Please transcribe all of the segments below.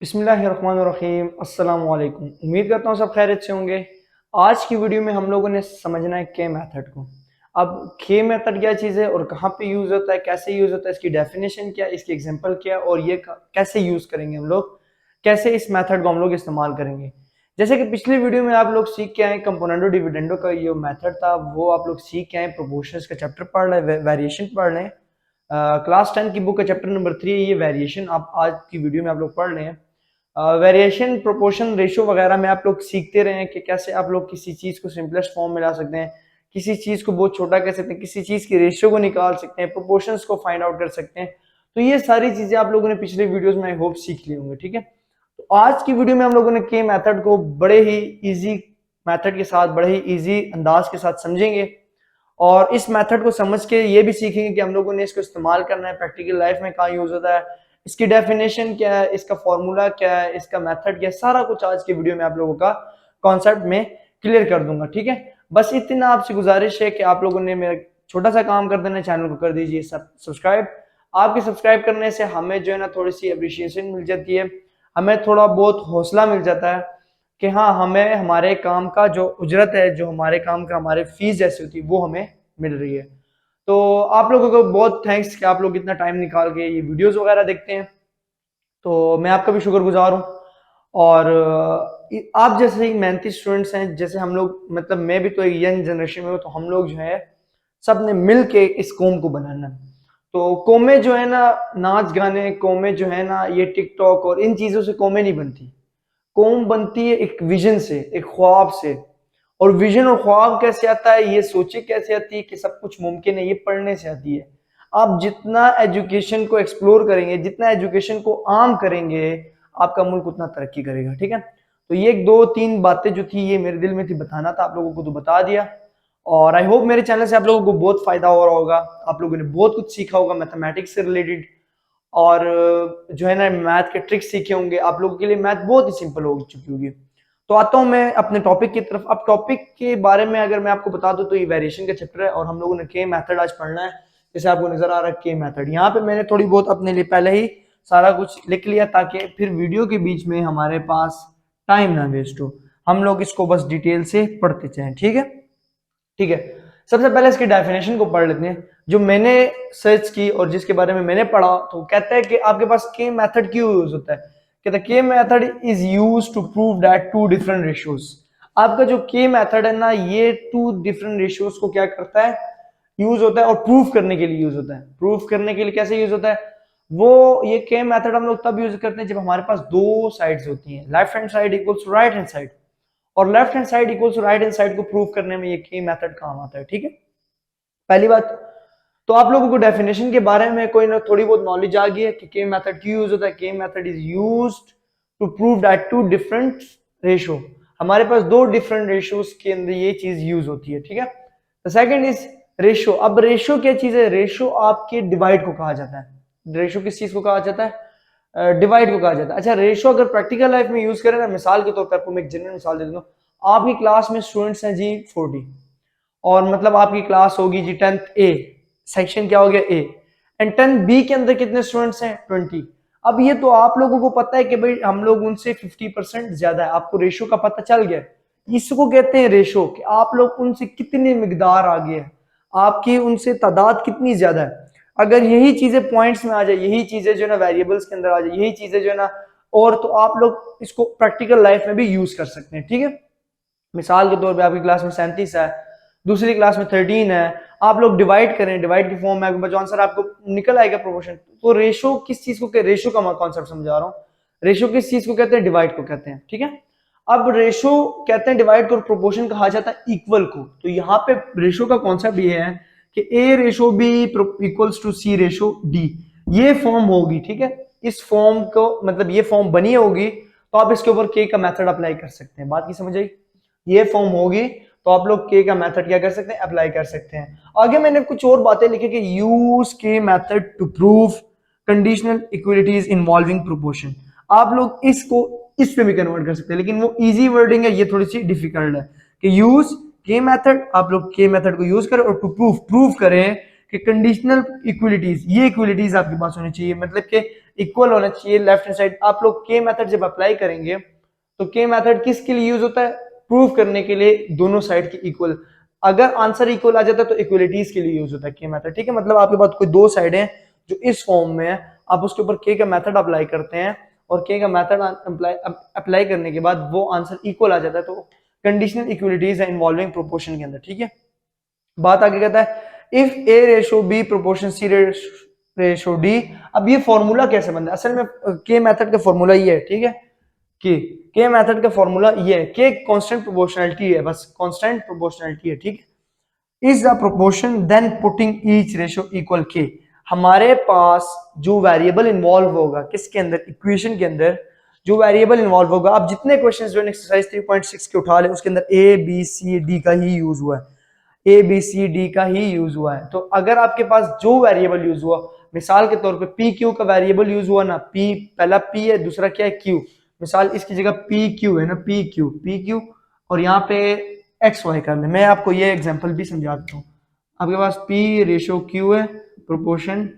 बिस्मिल्लाहिर्रहमानिर्रहीम। अस्सलाम वालेकुम। उम्मीद करता हूँ सब खैरियत से होंगे। आज की वीडियो में हम लोगों ने समझना है के मेथड को। अब के मेथड क्या चीज़ है और कहाँ पे यूज़ होता है, कैसे यूज़ होता है, इसकी डेफिनेशन क्या है, इसकी एग्जांपल क्या है और ये कैसे यूज़ करेंगे हम लोग, कैसे इस मेथड को हम लोग इस्तेमाल करेंगे। जैसे कि पिछली वीडियो में आप लोग सीख के आए कंपोनेंडो डिविडेंडो का ये मेथड था, वो आप लोग सीख के आए। प्रोपोर्शंस का चैप्टर पढ़ रहे हैं, वेरिएशन पढ़ रहे हैं। क्लास 10 की बुक का चैप्टर नंबर 3 है ये वेरिएशन, आप आज की वीडियो में आप लोग पढ़ रहे हैं। वेरिएशन, प्रोपोर्शन, रेशो वगैरह में आप लोग सीखते रहे हैं कि कैसे आप लोग किसी चीज़ को सिंपलेस्ट फॉर्म में ला सकते हैं, किसी चीज़ को बहुत छोटा कर सकते हैं, किसी चीज़ की रेशियो को निकाल सकते हैं, प्रोपोर्शंस को फाइंड आउट कर सकते हैं। तो ये सारी चीज़ें आप लोगों ने पिछले वीडियोस में आई होप सीख ली होंगे। ठीक है, तो आज की वीडियो में हम लोगों ने के मेथड को बड़े ही इजी मेथड के साथ, बड़े ही इजी अंदाज के साथ समझेंगे और इस मेथड को समझ के ये भी सीखेंगे कि हम लोगों ने इसको इस्तेमाल करना है प्रैक्टिकल लाइफ में, कहाँ यूज होता है, इसकी डेफिनेशन क्या है, इसका फॉर्मूला क्या है, इसका मेथड क्या है, सारा कुछ आज की वीडियो में आप लोगों का कॉन्सेप्ट में क्लियर कर दूंगा। ठीक है, बस इतना आपसे गुजारिश है कि आप लोगों ने मेरा छोटा सा काम कर देना, चैनल को कर दीजिए सब्सक्राइब। आपके सब्सक्राइब करने से हमें जो है ना थोड़ी सी अप्रिशिएशन मिल जाती है, हमें थोड़ा बहुत हौसला मिल जाता है कि हाँ, हमें हमारे काम का जो उजरत है, जो हमारे काम का हमारे फीस जैसी होती है वो हमें मिल रही है। तो आप लोगों को बहुत थैंक्स कि आप लोग इतना टाइम निकाल के ये वीडियोस वगैरह देखते हैं, तो मैं आपका भी शुक्रगुजार हूँ। और आप जैसे ही मेहनती स्टूडेंट्स हैं, जैसे हम लोग, मतलब मैं भी तो एक यंग जनरेशन में हूँ, तो हम लोग जो है सब ने मिल के इस कौम को बनाना। तो कौमें जो है ना, नाच गाने, कौमें जो है ना, ये टिकटॉक और इन चीज़ों से कौमें नहीं बनती। कौम बनती है एक विजन से, एक ख्वाब से। और विजन और ख्वाब कैसे आता है, ये सोचे कैसे आती है कि सब कुछ मुमकिन है, ये पढ़ने से आती है। आप जितना एजुकेशन को एक्सप्लोर करेंगे, जितना एजुकेशन को आम करेंगे, आपका मुल्क उतना तरक्की करेगा। ठीक है, तो ये एक दो तीन बातें जो थी ये मेरे दिल में थी, बताना था आप लोगों को, तो बता दिया। और आई होप मेरे चैनल से आप लोगों को बहुत फायदा हो रहा होगा, आप लोगों ने बहुत कुछ सीखा होगा मैथमेटिक्स से रिलेटेड। और जो है ना मैथ के ट्रिक्स सीखे होंगे, आप लोगों के लिए मैथ बहुत ही सिंपल हो चुकी होगी। तो आता हूँ मैं अपने टॉपिक की तरफ। अब टॉपिक के बारे में अगर मैं आपको बता दूं तो ये वेरिएशन का चैप्टर है और हम लोगों ने के मेथड आज पढ़ना है। जैसे आपको नजर आ रहा है के मेथड, यहाँ पे मैंने थोड़ी बहुत अपने लिए पहले ही सारा कुछ लिख लिया ताकि फिर वीडियो के बीच में हमारे पास टाइम ना वेस्ट हो, हम लोग इसको बस डिटेल से पढ़ते जाएं। ठीक है, ठीक है, सबसे पहले इसकी डेफिनेशन को पढ़ लेते हैं जो मैंने सर्च की और जिसके बारे में मैंने पढ़ा। तो कहता है कि आपके पास के मेथड क्यों यूज होता है। कहता है K method is use to prove that two different ratios. आपका जो के मेथड है ना, ये टू डिफरेंट रेशियोज को क्या करता है, यूज होता है और प्रूफ करने के लिए यूज होता है। प्रूफ करने के लिए कैसे यूज होता है, वो ये के मेथड हम लोग तब यूज करते हैं जब हमारे पास दो साइड्स होती हैं, left hand side equals to right hand side, और left hand side equals to right hand side को प्रूव करने में ये के मेथड काम आता है। ठीक है, पहली बात तो आप लोगों को डेफिनेशन के बारे में कोई ना थोड़ी बहुत नॉलेज आ गई है कि के मेथड क्यों यूज होता है। K method is used to prove that two different ratio, हमारे पास दो डिफरेंट रेशियोज के अंदर ये चीज यूज होती है। ठीक है, द सेकंड इज रेशियो। अब रेशियो क्या चीज है, रेशियो आपके डिवाइड को कहा जाता है। रेशियो किस चीज को कहा जाता है, डिवाइड को कहा जाता है। अच्छा, रेशियो अगर प्रैक्टिकल लाइफ में यूज करें ना, मिसाल के तौर पर आपको मैं एक जनरल मिसाल दे दूं, आपकी क्लास में स्टूडेंट्स हैं जी 40, और मतलब आपकी क्लास होगी जी 10th ए, सेक्शन क्या हो गया ए, एंड 10th बी के अंदर कितने स्टूडेंट्स हैं 20। अब ये तो आप लोगों को पता है कि भाई हम लोग उनसे 50% ज्यादा है, आपको रेशो का पता चल गया। इसको कहते हैं रेशो, कि आप लोग उनसे कितनी मिकदार आगे है, आपकी उनसे तादाद कितनी ज्यादा है। अगर यही चीजें पॉइंट्स में आ जाए, यही चीजें जो है ना वेरिएबल्स के अंदर आ जाए, यही चीजें जो है ना, और तो आप लोग इसको प्रैक्टिकल लाइफ में भी यूज कर सकते हैं। ठीक है, मिसाल के तौर पे आपकी क्लास में 37 है, दूसरी क्लास में 13 है, आप लोग डिवाइड करें, डिवाइड की फॉर्म में जो आंसर आपको निकल आएगा प्रोपोर्शन। तो रेशो किस चीज को, रेशो का मैं कॉन्सेप्ट समझा रहा हूँ। रेशो किस चीज को कहते हैं, डिवाइड को कहते हैं। ठीक है, अब रेशो कहते हैं डिवाइड को, प्रोपोर्शन कहा जाता है इक्वल को। तो यहाँ पे रेशो का कॉन्सेप्ट ये है कि A ratio B equals to C ratio D, ये फॉर्म होगी। ठीक है, इस फॉर्म को, मतलब ये फॉर्म बनी होगी तो आप इसके ऊपर के का मेथड अप्लाई कर सकते हैं। बात की समझ आई, ये फॉर्म होगी तो आप लोग के का मेथड क्या कर सकते हैं, अप्लाई कर सकते हैं। आगे मैंने कुछ और बातें लिखी कि use K method to prove conditional equalities involving proportion. आप लोग इसको इस पे भी कन्वर्ट कर सकते हैं, लेकिन वो इजी वर्डिंग है, ये थोड़ी सी डिफिकल्ट है कि यूज के मेथड, आप लोग के मेथड को यूज करें और टू प्रूव करें कि कंडीशनल इक्वलिटीज, ये इक्वलिटीज आपके पास होनी चाहिए। मतलब कि इक्वल होना चाहिए लेफ्ट हैंड साइड। आप लोग के मेथड जब अप्लाई करेंगे तो के मेथड किसके लिए यूज होता है? प्रूव करने के लिए दोनों साइड की इक्वल। अगर आंसर इक्वल आ जाता है तो इक्वलिटीज के लिए यूज होता है के मेथड, ठीक है। मतलब आपके पास कोई दो साइड है जो इस फॉर्म में है, आप उसके ऊपर के का मेथड अप्लाई करते हैं और के का मेथड अप्लाई करने के बाद वो आंसर इक्वल आ जाता है, तो कंडीशनल इक्वलिटीज है इन्वॉल्विंग प्रोपोर्शन के अंदर, ठीक है। बात आगे कहता है if A ratio B proportion C ratio D. अब ये फॉर्मूला कैसे बनता है? असल में के मेथड का फॉर्मूला ये है, ठीक है। के मेथड का फॉर्मूला ये है, के कांस्टेंट प्रोपोर्शनलिटी है, बस कांस्टेंट प्रोपोर्शनलिटी है, ठीक है। Is the proportion then putting each ratio equal K. हमारे पास जो वेरिएबल इन्वॉल्व होगा किसके अंदर, इक्वेशन के अंदर जो वेरिएबल इन्वॉल्व होगा, आप जितने क्वेश्चंस जो एक्सरसाइज 3.6 के उठा ले उसके अंदर ए बी सी डी का ही यूज हुआ है, ए बी सी डी का ही यूज हुआ है। तो अगर आपके पास जो वेरिएबल यूज हुआ, मिसाल के तौर पे पी क्यू का वेरिएबल यूज हुआ ना, पी पहला पी है दूसरा क्या है क्यू, मिसाल इसकी जगह पी क्यू है ना, पी क्यू और यहाँ पे एक्स वाई कर ले। मैं आपको ये एग्जांपल भी समझा देता हूँ। आपके पास पी रेशो क्यू है, प्रोपोर्शन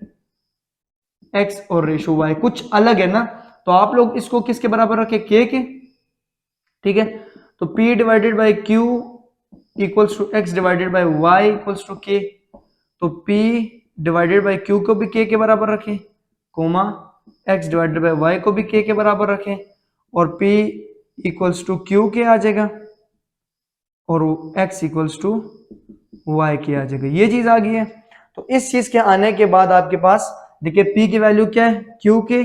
एक्स और रेशो वाई कुछ अलग है ना, तो आप लोग इसको किसके बराबर रखे, के, ठीक है। तो p divided by Q equals to X divided by Y equals to K. तो p डिवाइडेड बाई क्यू को भी k के बराबर रखें, comma x divided by Y को भी k के बराबर रखें और p इक्वल्स टू क्यू के आ जाएगा और x इक्वल्स टू वाई के आ जाएगा। ये चीज आ गई है। तो इस चीज के आने के बाद आपके पास देखिए p की वैल्यू क्या है, q के,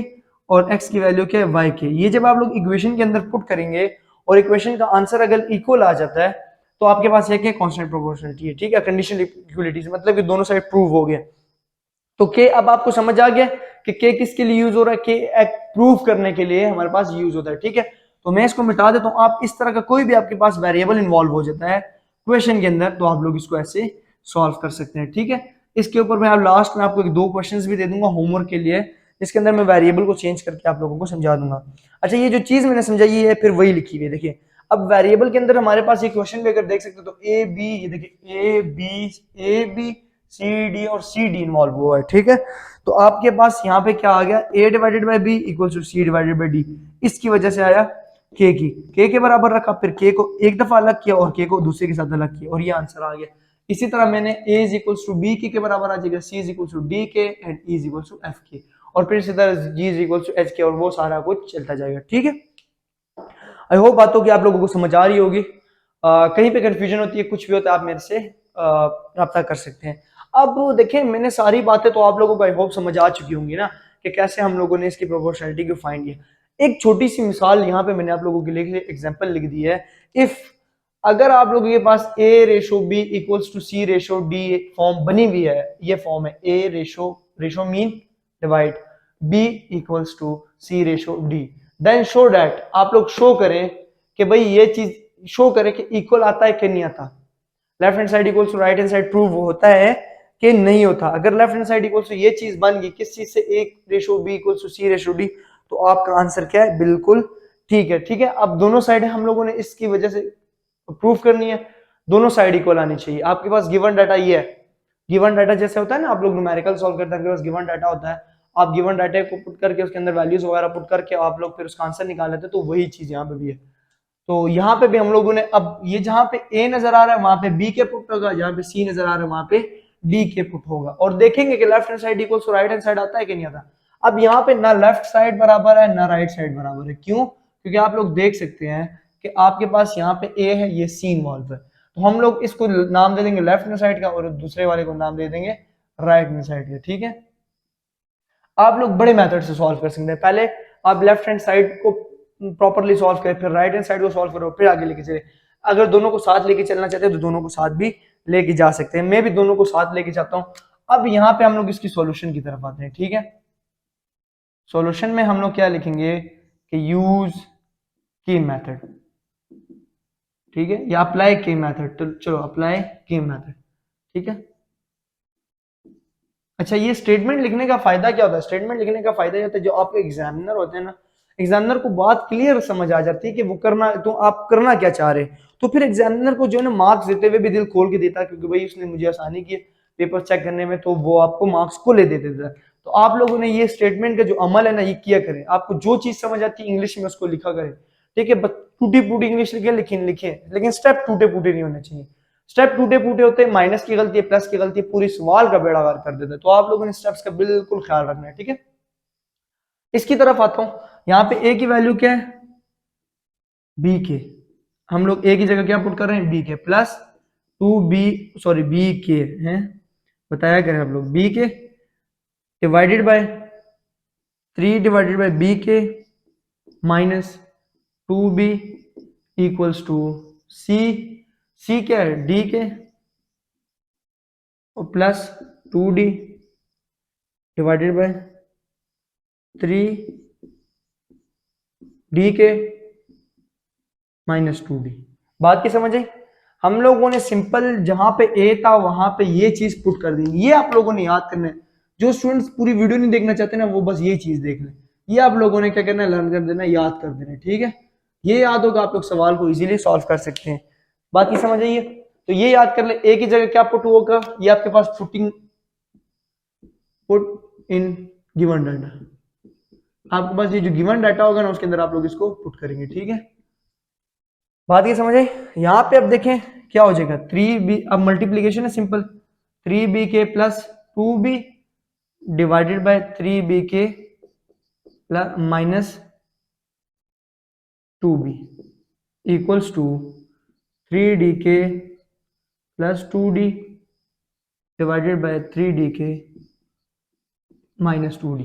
और x की वैल्यू क्या है, y के। ये जब आप लोग इक्वेशन के अंदर पुट करेंगे और इक्वेशन का आंसर अगर इक्वल आ जाता है तो आपके पास ये क्या कांस्टेंट प्रोपोर्शनलिटी है, ठीक है, कंडीशनल इक्वलिटीज, मतलब कि दोनों साइड प्रूव हो गया। तो के अब आपको समझ आ गया कि के किसके लिए यूज हो रहा है, के प्रूव करने के लिए हमारे पास यूज होता है, ठीक है। तो मैं इसको मिटा देता हूं। आप इस तरह का कोई भी आपके पास वेरिएबल इन्वॉल्व हो जाता है क्वेश्चन के अंदर तो आप लोग इसको ऐसे सॉल्व कर सकते हैं, ठीक है। इसके ऊपर मैं आप लास्ट में आपको एक दो क्वेश्चंस भी दे दूंगा होमवर्क के लिए, इसके अंदर मैं वेरिएबल को चेंज करके आप लोगों को समझा दूंगा। अच्छा, ये जो चीज मैंने समझाई है फिर वही लिखी हुई है, देखिए। अब वेरिएबल के अंदर हमारे पास ये क्वेश्चन भी अगर देख सकते हो तो ए बी, ये देखिए ए बी सी डी और सी डी इन्वॉल्व हुआ है, ठीक है। तो आपके पास यहाँ पे क्या आ गया, a divided by B equal to C divided by D. इसकी वजह से आया k की, k के बराबर रखा, फिर k को एक दफा अलग किया और k को दूसरे के साथ अलग किया और ये आंसर आ गया। इसी तरह मैंने a is equals to B के बराबर आ जाएगा, c is equals to D के and e is equals to F के, और फिर इसी तरह g is equals to H के, और वो सारा कुछ चलता जाएगा, ठीक है। आई होप बातों की आप लोगों को समझ आ रही होगी। कहीं पे कंफ्यूजन होती है, कुछ भी होता है, आप मेरे से रब्ता कर सकते हैं। अब देखें, मैंने सारी बातें तो आप लोगों को आई होप समझ आ चुकी होंगी ना कि कैसे हम लोगों ने इसकी प्रोपोर्शनलिटी को फाइंड किया। एक छोटी सी मिसाल यहाँ पे मैंने आप लोगों के लिए एग्जांपल लिख दी है। इफ अगर आप लोगों के पास a ratio b equals to c ratio d form बनी हुई है, ये फॉर्म है a ratio mean divide b equals to c ratio d, then show that, आप लोग शो करें कि भाई ये चीज शो करें कि इक्वल आता है कि नहीं आता। Left hand side equals to right hand side prove होता है कि नहीं होता। अगर left hand side equals to ये चीज बन गई किस चीज से, एक ratio b equals to c ratio d, तो आपका आंसर क्या है, बिल्कुल ठीक है, ठीक है। अब दोनों साइड हम लोगों ने इसकी वजह से प्रूफ करनी है, दोनों साइड इक्वल आनी चाहिए। आपके पास गिवन डाटा ये है, गिवन डाटा जैसे होता है ना, आप लोग न्यूमेरिकल सॉल्व करते हैं, आपके पास गिवन डाटा होता है, आप गिवन डाटा को पुट करके उसके अंदर वैल्यूज वगैरह पुट करके आप लोग फिर उसका आंसर निकाल लेते हैं। तो वही चीज यहाँ पे भी है। तो यहाँ पे भी हम लोगों ने, अब ये जहां पे ए नजर आ रहा है वहां पे बी के पुट होगा, जहां पे सी नजर आ रहा है वहां पे डी के पुट होगा, और देखेंगे कि left hand side equal to right hand side आता है कि नहीं आता। अब यहाँ पे ना लेफ्ट साइड बराबर है ना राइट साइड बराबर है, क्यों? क्योंकि आप लोग देख सकते हैं कि आपके पास यहाँ पे ए है, ये सी इन्वॉल्व है, तो हम लोग इसको नाम दे देंगे लेफ्ट हैंड साइड का और दूसरे वाले को नाम दे देंगे राइट हैंड साइड का, ठीक है। आप लोग बड़े मेथड से सॉल्व कर सकते हैं। पहले आप लेफ्ट हैंड साइड को प्रॉपरली सॉल्व करें, फिर राइट हैंड साइड को सॉल्व करो, फिर आगे लेके चले। अगर दोनों को साथ लेके चलना चाहते हैं तो दोनों को साथ भी लेके जा सकते हैं। मैं भी दोनों को साथ लेके जाता हूं। अब यहाँ पे हम लोग इसकी सॉल्यूशन की तरफ आते हैं, ठीक है। सॉल्यूशन में हम लोग क्या लिखेंगे कि यूज की मेथड, ठीक है, या अप्लाई की मेथड। तो चलो अप्लाई की मेथड, ठीक है। अच्छा, ये स्टेटमेंट लिखने का फायदा क्या होता है? स्टेटमेंट लिखने का फायदा ये होता है, जो आपके एग्जामिनर होते हैं ना, एग्जामिनर को बात क्लियर समझ आ जाती है कि वो करना, तो आप करना क्या चाह रहे हैं। तो फिर एग्जामिनर को जो है ना मार्क्स देते हुए भी दिल खोल के देता है, क्योंकि भाई उसने मुझे आसानी की पेपर चेक करने में, तो वो आपको मार्क्स को ले देता है। तो आप लोगों ने ये स्टेटमेंट का जो अमल है ना ये किया करें। आपको जो चीज समझ आती है इंग्लिश में उसको लिखा करें, ठीक है। टूटी फूटी इंग्लिश लिखे लिखे, लेकिन स्टेप टूटे फूटे नहीं होने चाहिए। स्टेप टूटे फूटे होते हैं, माइनस की गलती है, प्लस की गलती है, पूरी सवाल का बेड़ागार कर देते हैं। तो आप लोगों ने स्टेप्स का बिल्कुल ख्याल रखना है, ठीक है। इसकी तरफ आता हूं, यहाँ पे ए की वैल्यू क्या है, बी के। हम लोग ए की जगह क्या पुट कर रहे हैं, बी के प्लस 2b, सॉरी बी के है, बताया करें हम लोग, B K divided by 3 divided by B K minus 2b equals to C. C क्या है, डी के, और plus 2d divided by 3d के माइनस 2d। बात की समझ आई। हम लोगों ने सिंपल जहां पे ए था वहां पे ये चीज पुट कर दी। ये आप लोगों ने याद करना है। जो स्टूडेंट्स पूरी वीडियो नहीं देखना चाहते ना वो बस ये चीज देख लें। ये आप लोगों ने क्या करना है, लर्न कर देना, याद कर देना, ठीक है। ये याद होगा, आप लोग सवाल को इजीली सॉल्व कर सकते हैं। बात की समझ आइए। तो ये याद कर ले, ए की जगह क्या पुट होगा, ये आपके पास पुट इन गिवन डाटा। आपके पास ये जो गिवन डाटा होगा ना उसके अंदर आप लोग इसको पुट करेंगे, ठीक है। बात ये समझ आई। यहाँ पे अब देखें क्या हो जाएगा, 3b, अब मल्टीप्लीकेशन है सिंपल, 3b के plus 2b divided by 3b के plus minus 2b equals to 3d के plus 2d divided by 3d के माइनस 2d।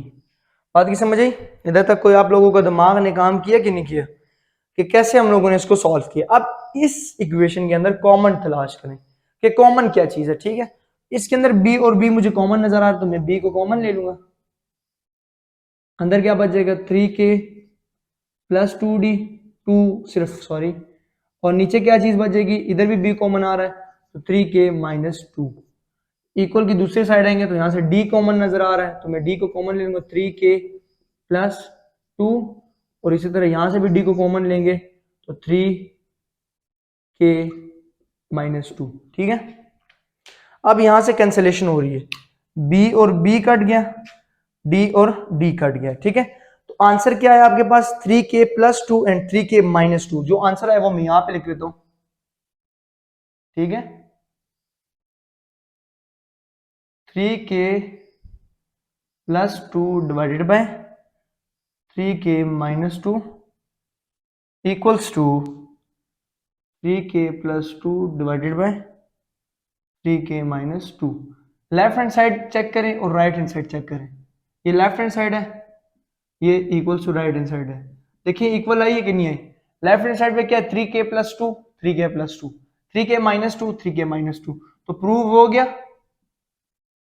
बात की समझ आई। इधर तक कोई आप लोगों का दिमाग ने काम किया कि नहीं किया, कि कैसे हम लोगों ने इसको सॉल्व किया। अब इस इक्वेशन के अंदर कॉमन तलाश करें कि कॉमन क्या चीज है, ठीक है। इसके अंदर b और b मुझे कॉमन नजर आ रहा है, तो मैं b को कॉमन ले लूंगा। अंदर क्या बच जाएगा, 3k प्लस 2d, 2 सिर्फ सॉरी, और नीचे क्या चीज बच जाएगी, इधर भी b कॉमन आ रहा है, तो 3k माइनस 2 इक्वल की दूसरी साइड आएंगे तो यहां से d कॉमन नजर आ रहा है, तो मैं d को कॉमन ले लूंगा, 3k प्लस 2, और इसी तरह यहां से भी d को कॉमन लेंगे तो 3k माइनस 2, ठीक है। अब यहां से कैंसिलेशन हो रही है, b और b कट गया, d और d कट गया, ठीक है। तो आंसर क्या है आपके पास, 3k plus 2 and 3k minus 2। जो आंसर है वो मैं यहां पे लिख देता हूं, ठीक है। 3k plus 2 divided by 3k minus 2 equals to 3k plus 2 divided by 3k minus 2। Left hand side check करें और राइट हैंड साइड चेक करें। ये लेफ्ट हैंड साइड है, ये equals to right hand side है। देखिए इक्वल आई है कि नहीं आई। लेफ्ट हैंड साइड पे क्या है, 3k plus 2, 3k plus 2, 3k minus 2, 3k minus 2, तो प्रूव हो गया।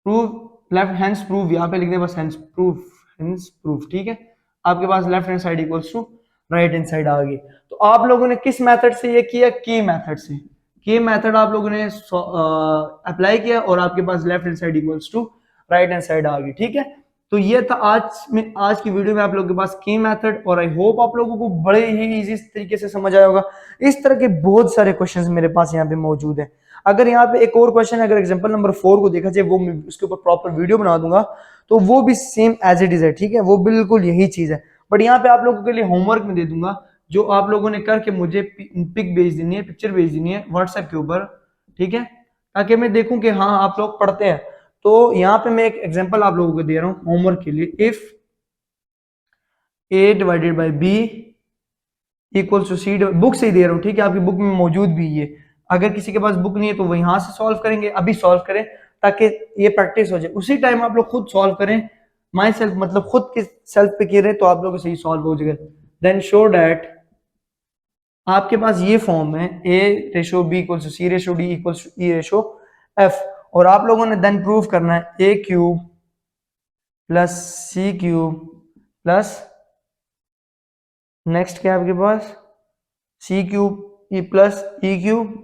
प्रूव लेफ्ट हैंड्स प्रूव, यहाँ पे लिख दे बस हैंड्स प्रूफ, हैंड्स प्रूफ, ठीक है। आपके पास left hand side equals to right hand side आ गई। तो आप लोगों ने किस मेथड से ये किया, के मेथड से। के मेथड आप लोगों ने अप्लाई किया और आपके पास left hand side equals to right hand side आ गई, ठीक है। तो ये था आज की वीडियो में आप लोगों के पास की मेथड, और आई होप आप लोगों को बड़े ही इजी तरीके से समझ आया होगा। इस तरह के बहुत सारे क्वेश्चंस मेरे पास यहाँ पे मौजूद है। अगर यहाँ पे एक और क्वेश्चन, अगर एग्जांपल नंबर 4 को देखा जाए, वो मैं उसके ऊपर प्रॉपर वीडियो बना दूंगा, तो वो भी सेम एज इट इज है, ठीक है, वो बिल्कुल यही चीज है। बट यहाँ पे आप लोगों के लिए होमवर्क में दे दूंगा, जो आप लोगों ने करके मुझे पिक भेज देनी है, पिक्चर भेज देनी है व्हाट्सएप के ऊपर, ठीक है, ताकि मैं देखूं कि हाँ आप लोग पढ़ते हैं। तो यहाँ पे मैं एक एग्जांपल आप लोगों को दे रहा हूँ होमवर्क के लिए। If a divided by b equals to C, book से ही दे रहा हूँ, ठीक है, आपकी बुक में मौजूद भी ये। अगर किसी के पास बुक नहीं है तो वो यहाँ से सॉल्व करेंगे, अभी सॉल्व करें ताकि ये प्रैक्टिस हो जाए। उसी टाइम आप लोग खुद सॉल्व करें, माई सेल्फ मतलब खुद के सेल्फ पे किए रहे, तो आप लोगों से ही सॉल्व हो जाएगा। देन शो डैट आपके पास ये फॉर्म है, a ratio b equals to c ratio d equals to e ratio f, और आप लोगों ने देन प्रूव करना है a cube plus C cube plus next क्या है आपके पास, C cube E plus E cube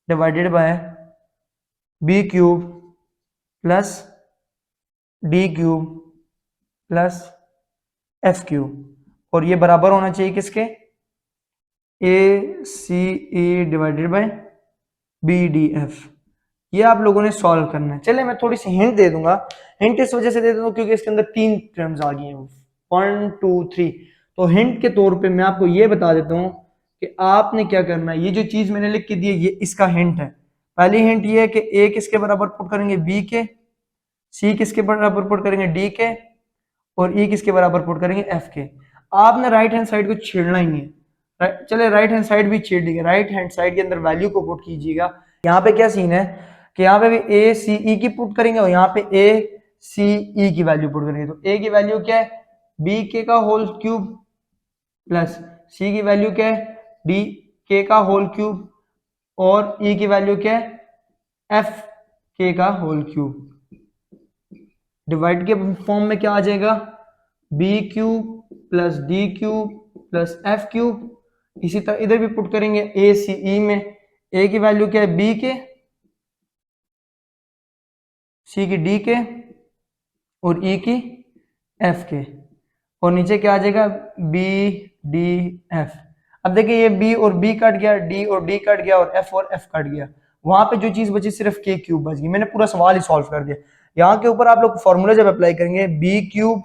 divided by B cube plus D cube plus F cube, और ये बराबर होना चाहिए किसके, A C E divided by B D F. ये आप लोगों ने सॉल्व करना है। चले मैं थोड़ी सी हिंट दे दूंगा। हिंट इस वजह से दे देता हूँ क्योंकि इसके अंदर 3 टर्म्स आ गई हैं, 1 2 3। तो हिंट के तौर पे मैं आपको ये बता देता हूँ कि आपने क्या करना है। ये जो चीज मैंने लिख के दी है ये इसका हिंट है। पहली हिंट ये है कि ए किसके बराबर पुट करेंगे, बी के, सी किसके बराबर पुट करेंगे, डी के, और ई किसके बराबर पुट करेंगे, एफ के। आपने राइट हैंड साइड को छेड़ना ही है। चले राइट हैंड साइड भी छेड़ लेंगे। राइट हैंड साइड के अंदर वैल्यू को पुट कीजिएगा। यहाँ पे क्या सीन है कि यहाँ पे भी ए सी ई की पुट करेंगे और यहाँ पे ए सी ई की वैल्यू पुट करेंगे। तो ए की वैल्यू क्या है, बी के का होल क्यूब, प्लस सी की वैल्यू क्या है, डी के का होल क्यूब, और ई की वैल्यू क्या है, एफ के का होल क्यूब। डिवाइड के फॉर्म में क्या आ जाएगा, B cube plus D cube plus F cube. इसी तरह इधर भी पुट करेंगे ए सी ई में। ए की वैल्यू क्या है, बी के, सी की डी के, और ई की एफ के, और नीचे क्या आ जाएगा, बी डी एफ। अब देखिए ये बी और बी कट गया, डी और डी कट गया, और एफ कट गया। वहां पे जो चीज बची सिर्फ के क्यूब बच गई। मैंने पूरा सवाल ही सॉल्व कर दिया। यहाँ के ऊपर आप लोग फॉर्मूला जब अप्लाई करेंगे, B cube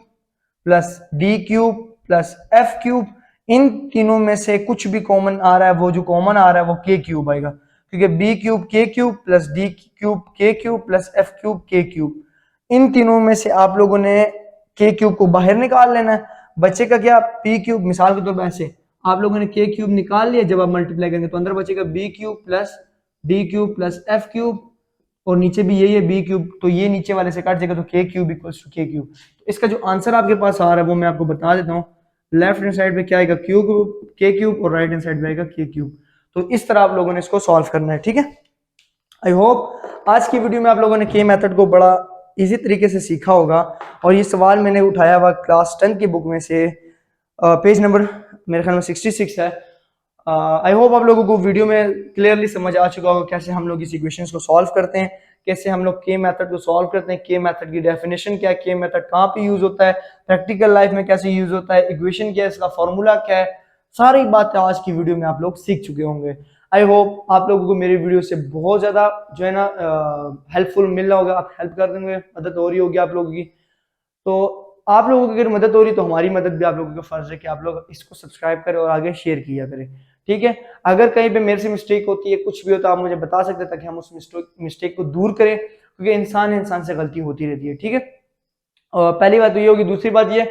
plus D cube plus F cube, इन तीनों में से कुछ भी कॉमन आ रहा है, वो जो कॉमन आ रहा है वो के क्यूब आएगा, क्योंकि बी क्यूब के क्यूब प्लस डी क्यूब के क्यूब प्लस एफ क्यूब के क्यूब। इन तीनों में से आप लोगों ने के क्यूब को बाहर निकाल लेना है। बचेगा क्या, पी क्यूब। मिसाल के तौर पर ऐसे आप लोगों ने के क्यूब निकाल लिया, जब आप मल्टीप्लाई करेंगे तो अंदर बचेगा B cube plus D cube plus F cube, और नीचे भी यही है बी क्यूब, तो ये नीचे वाले से कट जाएगा, तो के क्यूब इक्वल्स टू के क्यूब। तो इसका जो आंसर आपके पास आ रहा है वो मैं आपको बता देता हूँ। लेफ्ट हैंड साइड पे क्या आएगा, क्यूब के क्यूब, और राइट हैंड साइड पे आएगा के क्यूब। तो इस तरह आप लोगों ने इसको सॉल्व करना है, ठीक है। आई होप आज की वीडियो में आप लोगों ने के मेथड को बड़ा इजी तरीके से सीखा होगा। और ये सवाल मैंने उठाया हुआ क्लास 10 की बुक में से, पेज नंबर मेरे ख्याल में 66 है। आई होप आप लोगों को वीडियो में क्लियरली समझ आ चुका होगा कैसे हम लोग इस इक्वेशंस को सॉल्व करते हैं, कैसे हम लोग के मेथड को सॉल्व करते हैं, के मेथड की डेफिनेशन क्या है, के मेथड कहाँ पे यूज होता है, प्रैक्टिकल लाइफ में कैसे यूज होता है, इक्वेशन क्या है, इसका फॉर्मूला क्या है। सारी बातें आज की वीडियो में आप लोग सीख चुके होंगे। आई होप आप लोगों को मेरी वीडियो से बहुत ज्यादा जो है ना हेल्पफुल मिल रहा होगा। आप हेल्प कर देंगे, मदद हो रही होगी आप लोगों की। तो आप लोगों की अगर मदद हो रही तो हमारी मदद भी आप लोगों का फर्ज है कि आप लोग इसको सब्सक्राइब करें और आगे शेयर किया करें, ठीक है। अगर कहीं पे मेरे से मिस्टेक होती है, कुछ भी होता है, आप मुझे बता सकते हैं ताकि हम उस मिस्टेक को दूर करें, क्योंकि इंसान से गलती होती रहती है, ठीक है। और पहली बात तो ये होगी। दूसरी बात ये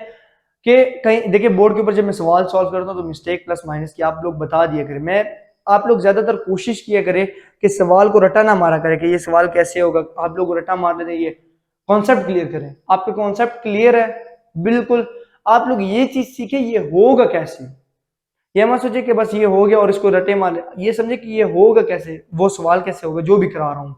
कि कहीं देखिए बोर्ड के ऊपर जब मैं सवाल सॉल्व करता हूँ तो मिस्टेक प्लस माइनस की आप लोग बता दिया करें। मैं आप लोग ज्यादातर कोशिश किया करें कि सवाल को रटा ना मारा करें कि ये सवाल कैसे होगा। आप लोग रटा मार लेते, ये कॉन्सेप्ट क्लियर करें। आपके कॉन्सेप्ट क्लियर है बिल्कुल, आप लोग ये चीज सीखे ये होगा कैसे। ये मत सोचे कि बस ये हो गया और इसको रटे मारे, ये समझे कि ये होगा कैसे, वो सवाल कैसे होगा जो भी करा रहा हूं,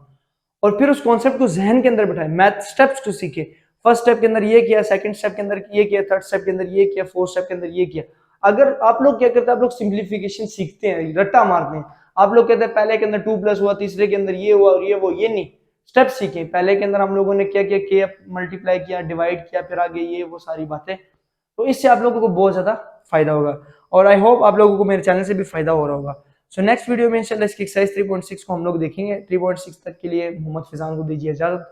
और फिर उस कॉन्सेप्ट को जहन के अंदर बैठाए। मैथ स्टेप्स को सीखे। फर्स्ट स्टेप के अंदर ये किया, सेकंड स्टेप के अंदर ये किया, थर्ड स्टेप के अंदर ये किया, फोर्थ स्टेप के अंदर ये किया। अगर आप लोग क्या करते हैं, आप लोग सिंप्लीफिकेशन सीखते हैं, रट्टा मारते हैं। आप लोग कहते हैं पहले के अंदर 2 प्लस हुआ, तीसरे के अंदर ये हुआ और ये वो, ये नहीं। स्टेप सीखे। पहले के अंदर हम लोगों ने क्या किया, के मल्टीप्लाई किया, डिवाइड किया, फिर आगे ये वो सारी बातें। तो इससे आप लोगों को बहुत ज्यादा फायदा होगा, और आई होप आप लोगों को मेरे चैनल से भी फायदा हो रहा होगा। सो नेक्स्ट वीडियो में इंशाल्लाह इसकी एक्सरसाइज 3.6 को हम लोग देखेंगे। 3.6 तक के लिए मोहम्मद फिजान को दीजिए इजाजत।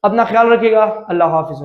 अपना ख्याल रखिएगा। अल्लाह हाफिज़।